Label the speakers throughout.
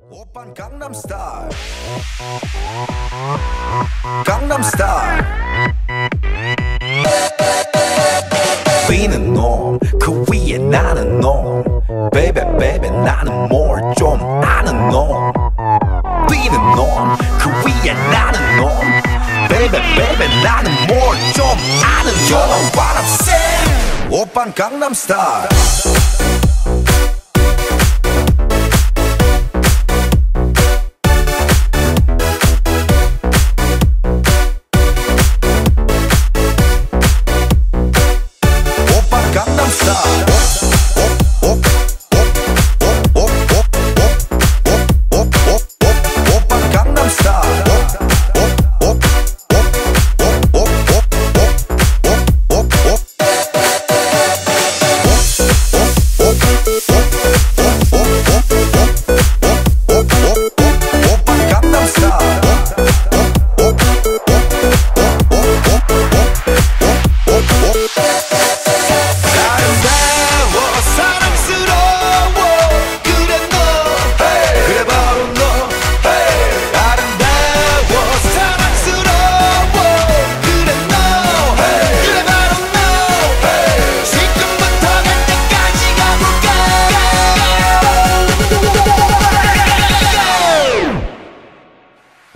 Speaker 1: 오빤 강남스타일 강남스타일 비는 놈 그 위에 나는 놈 Baby baby 나는 뭘 좀 아는 놈 비는 놈 그 위에 나는 놈 Baby baby 나는 뭘 좀 아는 놈 You know what I'm saying 오빤 강남스타일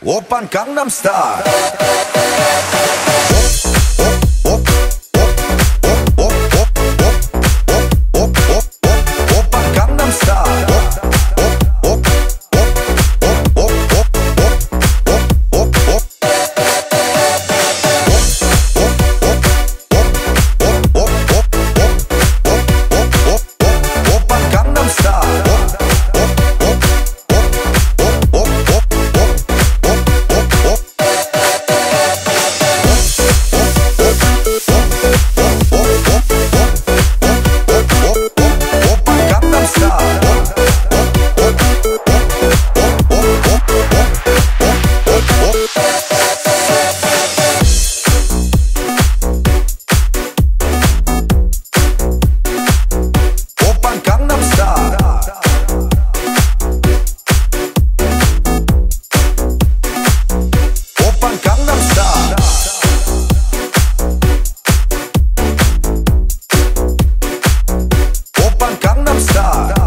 Speaker 1: 오빤 강남스타일 강남스타일